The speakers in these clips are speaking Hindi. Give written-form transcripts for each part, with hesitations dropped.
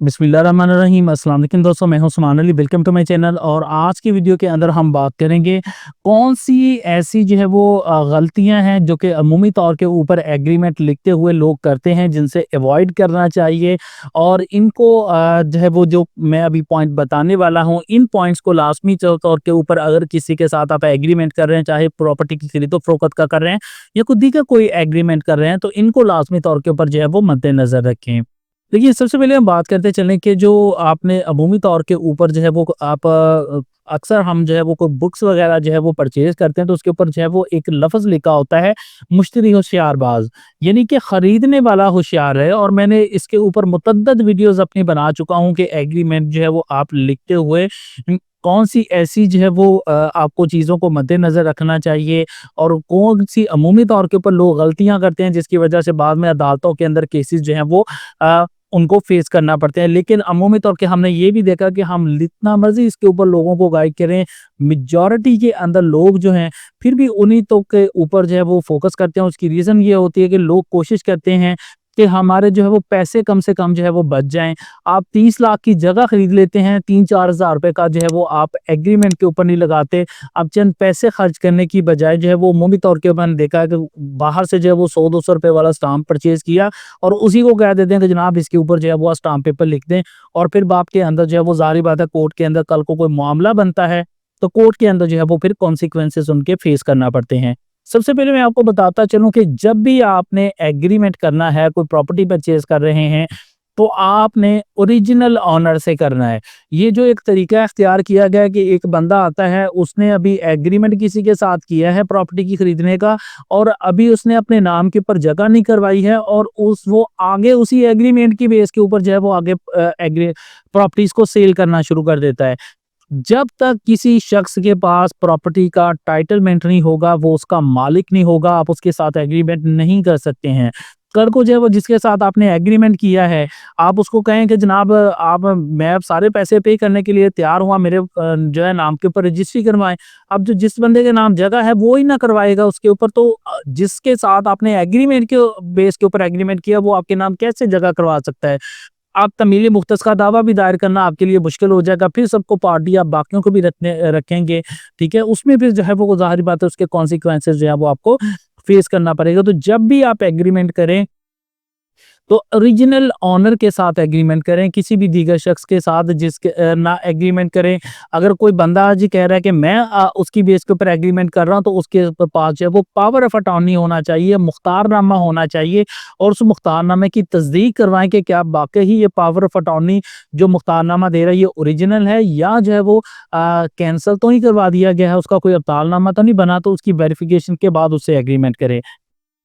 बिस्मिल्लाहिर्रहमानिर्रहीम। अस्सलाम वालेकुम दोस्तों, मैं हूं Usman Ali. Welcome to my channel. और आज की वीडियो के अंदर हम बात करेंगे कौन सी ऐसी जो है वो गलतियां हैं जो कि अमूमी तौर के ऊपर एग्रीमेंट लिखते हुए लोग करते हैं, जिनसे अवॉइड करना चाहिए। और इनको जो है वो जो मैं अभी पॉइंट बताने वाला हूं, इन पॉइंट्स को लाजमी तौर के ऊपर अगर किसी के साथ आप एग्रीमेंट कर रहे हैं, चाहे प्रॉपर्टी की खरीदो फरोख्त का कर रहे हैं या खुद ही का कोई एग्रीमेंट कर रहे हैं, तो इनको लाजमी तौर के ऊपर जो है वो मद्देनजर रखें। देखिए, सबसे पहले हम बात करते चलें कि जो आपने अमूमी तौर के ऊपर जो है वो आप अक्सर हम जो है वो कोई बुक्स वगैरह जो है वो परचेज़ करते हैं, तो उसके ऊपर जो है वो एक लफ़्ज़ लिखा होता है, मुश्तरी होशियारबाज़, यानी कि खरीदने वाला होशियार है। और मैंने इसके ऊपर मुतअद्दिद वीडियोज़ अपनी बना चुका हूँ कि एग्रीमेंट जो है वो आप लिखते हुए कौन-सी ऐसी जो है वो आपको चीज़ों को मद्देनज़र रखना चाहिए और कौन-सी अमूमी तौर के ऊपर लोग गलतियाँ करते हैं, जिसकी वजह से बाद में अदालतों के अंदर केसेज़ जो हैं वो उनको फेस करना पड़ते हैं। लेकिन अमूमी तौर पे हमने ये भी देखा कि हम जितना मर्ज़ी इसके ऊपर लोगों को गाइड करें, मेजॉरिटी के अंदर लोग जो हैं, फिर भी उन्हीं तो के ऊपर जो है वो फ़ोकस करते हैं। उसकी रीज़न ये होती है कि लोग कोशिश करते हैं कि हमारे जो है वो पैसे कम से कम जो है वो बच जाएँ। आप 30 लाख की जगह खरीद लेते हैं, 3-4 हज़ार रुपए का जो है वो आप एग्रीमेंट के ऊपर नहीं लगाते। आप चंद पैसे खर्च करने की बजाय जो है वो अमूमी तौर के ऊपर मैंने देखा है कि बाहर से जो है वो 100-200 रुपए वाला स्टाम्प परचेज़ किया और उसी को कह देते हैं कि जनाब इसके ऊपर जो है वो स्टाम्प पेपर लिख दें। और फिर बाप के अंदर जो है वो ज़ाहिर-सी बात है, कोर्ट के अंदर कल को कोई मामला बनता है, तो कोर्ट के अंदर जो है वो फिर कॉन्सिक्वेंसेस उनके फेस करना पड़ते हैं। सबसे पहले मैं आपको बताता चलूँ कि जब भी आपने एग्रीमेंट करना है, कोई प्रॉपर्टी परचेज़ कर रहे हैं, तो आपने ओरिजिनल ओनर से करना है। ये जो एक तरीका इख्तियार किया गया है कि एक बंदा आता है, उसने अभी एग्रीमेंट किसी के साथ किया है प्रॉपर्टी की खरीदने का, और अभी उसने अपने नाम के ऊपर जगह नहीं करवाई है, और उस वो आगे उसी एग्रीमेंट की बेस के ऊपर जो है वो आगे एग्री प्रॉपर्टीज़ को सेल करना शुरू कर देता है। जब तक किसी शख्स के पास प्रॉपर्टी का टाइटलमेंट नहीं होगा, वो उसका मालिक नहीं होगा, आप उसके साथ एग्रीमेंट नहीं कर सकते हैं। कल को जो है वो जिसके साथ आपने एग्रीमेंट किया है, आप उसको कहें कि जनाब आप मैं अब सारे पैसे पे करने के लिए तैयार हूँ, आप मेरे जो है नाम के ऊपर रजिस्ट्री करवाएँ। अब जो जिस बंदे के नाम जगह है वो ही ना करवाएगा उसके ऊपर, तो जिसके साथ आपने एग्रीमेंट के बेस के ऊपर एग्रीमेंट किया, वो आपके नाम कैसे जगह करवा सकता है? आप तमील मुख्तस का दावा भी दायर करना आपके लिए मुश्किल हो जाएगा। फिर सबको पार्टी आप बाकियों को भी रखेंगे, ठीक है? उसमें फिर जो है वो ज़ाहिर बात है, उसके कॉन्सिक्वेंसेस जो है वो आपको फेस करना पड़ेगा। तो जब भी आप एग्रीमेंट करें, तो ओरिजिनल ओनर के साथ एग्रीमेंट करें, किसी भी दीगर शख्स के साथ जिसके ना एग्रीमेंट करें। अगर कोई बंदा आज ही कह रहा है कि मैं उसकी बेस के ऊपर एग्रीमेंट कर रहा हूँ, तो उसके पास जो है वो पावर ऑफ अटॉर्नी होना चाहिए, मुख्तारनामा होना चाहिए, और उस मुख्तारनामे की तस्दीक करवाएं कि क्या वाकई ही ये पावर ऑफ अटॉर्नी जो मुख्तारनामा दे रहा है ये ओरिजिनल है, या जो है वो कैंसिल तो नहीं करवा दिया गया है, उसका कोई अब्तालनामा तो नहीं बना। तो उसकी वेरिफिकेशन के बाद उससे एग्रीमेंट करें।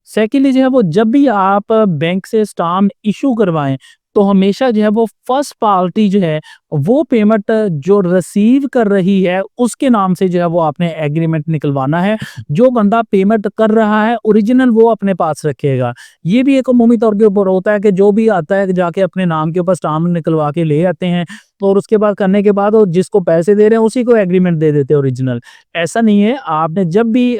सेकेंडली जो है वो जब भी आप बैंक से स्टाम्प इशू करवाएं, तो हमेशा जो है वो फर्स्ट पार्टी जो है वो पेमेंट जो रिसीव कर रही है उसके नाम से जो है वो आपने एग्रीमेंट निकलवाना है। जो बंदा पेमेंट कर रहा है ओरिजिनल वो अपने पास रखेगा। ये भी एक अमूमी तौर के ऊपर होता है कि जो भी आता है जाके अपने नाम के ऊपर स्टाम्प निकलवा के ले आते हैं, और उसके बाद करने के बाद वो जिसको पैसे दे रहे हैं उसी को एग्रीमेंट दे देते हैं ओरिजिनल। ऐसा नहीं है। आपने जब भी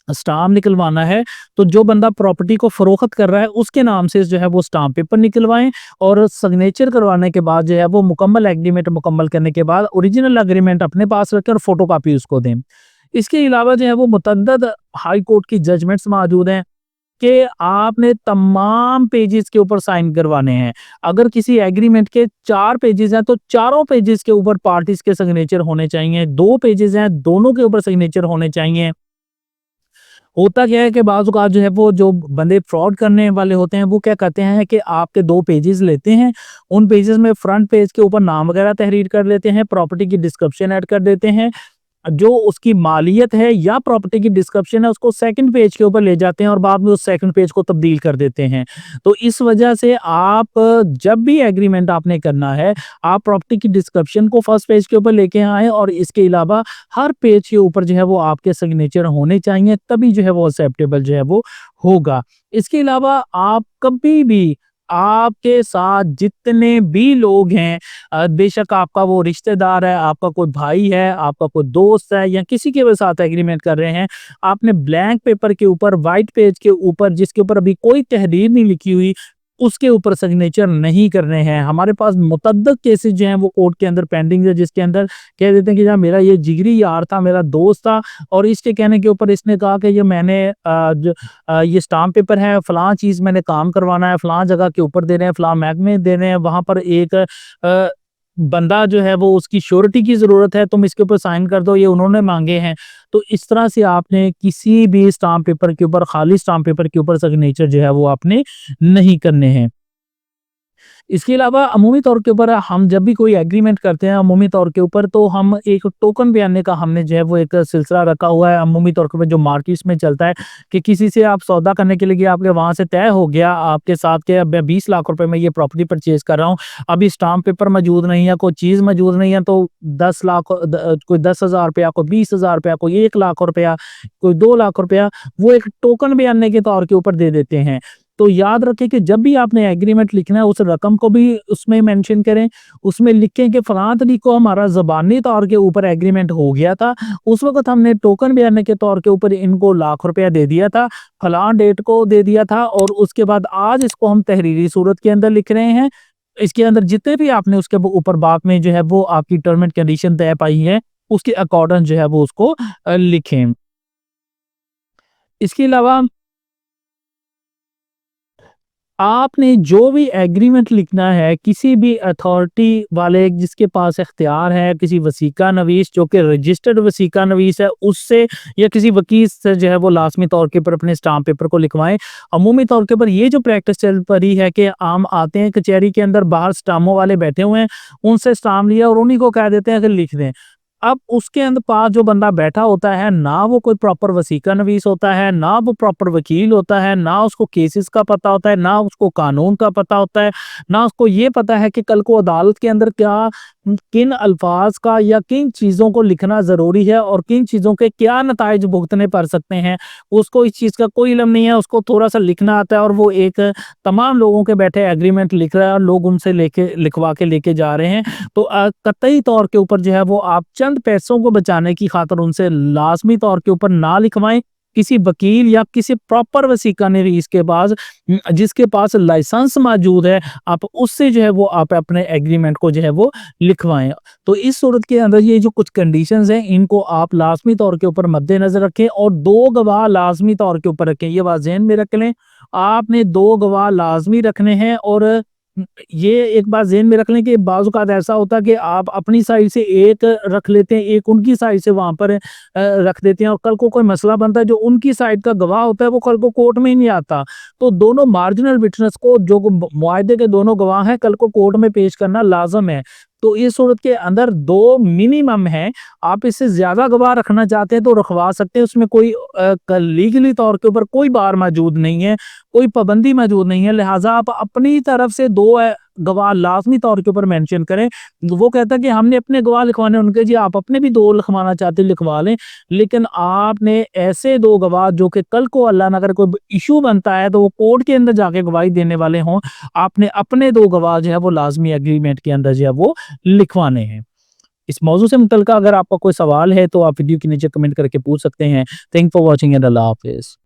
स्टाम्प निकलवाना है, तो जो बंदा प्रॉपर्टी को फरोख्त कर रहा है उसके नाम से जो है वो स्टाम्प पेपर निकलवाएं, और सिग्नेचर करवाने के बाद जो है वो मुकम्मल एग्रीमेंट मुकम्मल करने के बाद ओरिजिनल एग्रीमेंट अपने पास रखें और फोटोकॉपी उसको दें। इसके अलावा जो है वो मुतअद्दिद हाई कोर्ट की जजमेंट्स मौजूद हैं कि आपने तमाम पेजेस के ऊपर साइन करवाने हैं। अगर किसी एग्रीमेंट के 4 पेजेस हैं, तो चारों पेजेस के ऊपर पार्टीज के सिग्नेचर होने चाहिए। 2 पेजेस हैं, दोनों के ऊपर सिग्नेचर होने चाहिए। होता क्या है कि बाज़ औक़ात जो है वो जो बंदे फ्रॉड करने वाले होते हैं, वो क्या करते हैं कि आपके 2 पेजेज़ लेते हैं, उन पेजेज़ में फ्रंट पेज के ऊपर नाम वगैरह तहरीर कर लेते हैं, प्रॉपर्टी की डिस्क्रिप्शन ऐड कर देते हैं, जो उसकी मालियत है या प्रॉपर्टी की डिस्क्रिप्शन है उसको सेकंड पेज के ऊपर ले जाते हैं और बाद में उस सेकंड पेज को तब्दील कर देते हैं। तो इस वजह से आप जब भी एग्रीमेंट आपने करना है, आप प्रॉपर्टी की डिस्क्रिप्शन को फर्स्ट पेज के ऊपर लेके आएँ, और इसके अलावा हर पेज के ऊपर जो है वो आपके सिग्नेचर होने चाहिए, तभी जो है वो एक्सेप्टेबल जो है वो होगा। इसके अलावा आप कभी भी आपके साथ जितने भी लोग हैं, बेशक आपका वो रिश्तेदार है, आपका कोई भाई है, आपका कोई दोस्त है, या किसी के भी साथ एग्रीमेंट कर रहे हैं, आपने ब्लैंक पेपर के ऊपर, व्हाइट पेज के ऊपर, जिसके ऊपर अभी कोई तहरीर नहीं लिखी हुई, उसके ऊपर सिग्नेचर नहीं करने हैं। हमारे पास मुतअद्दिद केसेस जो हैं वो कोर्ट के अंदर पेंडिंग है, जिसके अंदर कह देते हैं कि यार मेरा ये जिगरी यार था, मेरा दोस्त था, और इसके कहने के ऊपर इसने कहा कि ये मैंने ये स्टाम्प पेपर है, फलां चीज़ मैंने काम करवाना है, फलां जगह के ऊपर देने हैं, फलां महकमे देने हैं, वहाँ पर एक बंदा जो है वो उसकी श्योरिटी की ज़रूरत है, तुम इसके ऊपर साइन कर दो, ये उन्होंने माँगे हैं। तो इस तरह से आपने किसी भी स्टाम्प पेपर के ऊपर, खाली स्टाम्प पेपर के ऊपर सिग्नेचर जो है वो आपने नहीं करने हैं। इसके अलावा अमूमी तौर के ऊपर हम जब भी कोई एग्रीमेंट करते हैं अमूमी तौर के ऊपर, तो हम एक टोकन बयाने का हमने जो है वो एक सिलसिला रखा हुआ है अमूमी तौर के ऊपर, जो मार्केट्स में चलता है कि किसी से आप सौदा करने के लिए गए, आपके वहाँ से तय हो गया आपके साथ कि अब मैं 20 लाख रुपए में ये प्रॉपर्टी परचेज़ कर रहा हूँ। अभी स्टाम्प पेपर मौजूद नहीं है, कोई चीज़ मौजूद नहीं है, तो 10 लाख कोई 10,000 रुपया, कोई 20,000 रुपया, कोई 1 लाख रुपया, कोई 2 लाख रुपया, वो एक टोकन बयाने के तौर के ऊपर दे देते हैं। तो याद रखें कि जब भी आपने एग्रीमेंट लिखना है, उस रकम को भी उसमें मेंशन करें। उसमें लिखें कि फलां तारीख को हमारा ज़बानी तौर के ऊपर एग्रीमेंट हो गया था। उस वक़्त हमने टोकन बयाने के तौर के ऊपर इनको लाख रुपया दे दिया था, फलां डेट को दे दिया था, और उसके बाद आज इसको हम तहरीरी सूरत के अंदर लिख रहे हैं। इसके अंदर जितने भी आपने उसके ऊपर बाद में जो है वो आपकी टर्म एंड कंडीशन तय पाई है, उसके अकॉर्डिंग जो है वो उसको लिखें। इसके अलावा आपने जो भी एग्रीमेंट लिखना है, किसी भी अथॉरिटी वाले जिसके पास इख्तियार है, किसी वसीका नवीस जो कि रजिस्टर्ड वसीका नवीस है, उससे या किसी वकील से जो है वो लाज़मी तौर के ऊपर अपने स्टाम्प पेपर को लिखवाएँ। अमूमी तौर के ऊपर ये जो प्रैक्टिस चल पड़ी है कि आम आते हैं कचहरी के अंदर, बाहर स्टाम्पों वाले बैठे हुए हैं, उनसे स्टाम्प लिया और उन्हीं को कह देते हैं कि लिख दें। अब उसके अंदर पास जो बंदा बैठा होता है, ना वो कोई प्रॉपर वसीका नवीस होता है, ना वो प्रॉपर वकील होता है, ना उसको केसेस का पता होता है, ना उसको कानून का पता होता है, ना उसको ये पता है कि कल को अदालत के अंदर क्या किन अल्फाज का या किन चीज़ों को लिखना ज़रूरी है और किन चीज़ों के क्या नताइज भुगतने पड़ सकते हैं। उसको इस चीज़ का कोई इल्म नहीं है, उसको थोड़ा-सा लिखना आता है और वो एक तमाम लोगों के बैठे एग्रीमेंट लिख रहा है और लोग उनसे लेके लिखवा के लेके जा रहे हैं। तो कतई तौर के ऊपर जो है वो आप चंद पैसों को बचाने की खातिर उनसे लाज़मी तौर के ऊपर ना लिखवाएँ। किसी वकील या किसी प्रॉपर वसीका नवीस के पास जिसके पास लाइसेंस मौजूद है, आप उससे जो है वो आप अपने एग्रीमेंट को जो है वो लिखवाएँ। तो इस सूरत के अंदर ये जो कुछ कंडीशंस हैं, इनको आप लाज़मी तौर के ऊपर मद्देनज़र रखें और 2 गवाह लाज़मी तौर के ऊपर रखें। ये बात ज़हन में रख लें, आपने 2 गवाह लाज़मी रखने हैं। और ये एक बात ज़हन में रख लें कि बाज़ औक़ात ऐसा होता है कि आप अपनी साइड से एक रख लेते हैं, एक उनकी साइड से वहाँ पर रख देते हैं, और कल को कोई मसला बनता है, जो उनकी साइड का गवाह होता है वो कल को कोर्ट में ही नहीं आता। तो दोनों मार्जिनल विटनेस को, जो मुआहदे के दोनों गवाह हैं, कल को कोर्ट में पेश करना लाज़िम है। तो इस सूरत के अंदर 2 मिनिमम हैं। आप इससे ज़्यादा गवाह रखना चाहते हैं तो रखवा सकते हैं, उसमें कोई लीगली तौर के ऊपर कोई बार मौजूद नहीं है, कोई पाबंदी मौजूद नहीं है। लिहाज़ा आप अपनी तरफ से 2 गवाह लाज़मी तौर के ऊपर मेंशन करें। वो कहता है कि हमने अपने गवाह लिखवाने, उनके जी आप अपने भी 2 लिखवाना चाहते हैं लिखवा लें, लेकिन आपने ऐसे 2 गवाह जो कि कल को अल्लाह ना करे कोई इश्यू बनता है तो वो कोर्ट के अंदर जाके गवाही देने वाले हों, आपने अपने 2 गवाह जो है वो लाज़मी एग्रीमेंट के अंदर जो है वो लिखवाने हैं। इस मौज़ू से मुतल्लिक़ अगर आपका कोई सवाल है तो आप वीडियो के नीचे कमेंट करके पूछ सकते हैं। थैंक फॉर वॉचिंग एंड अल्लाह हाफ़िज़।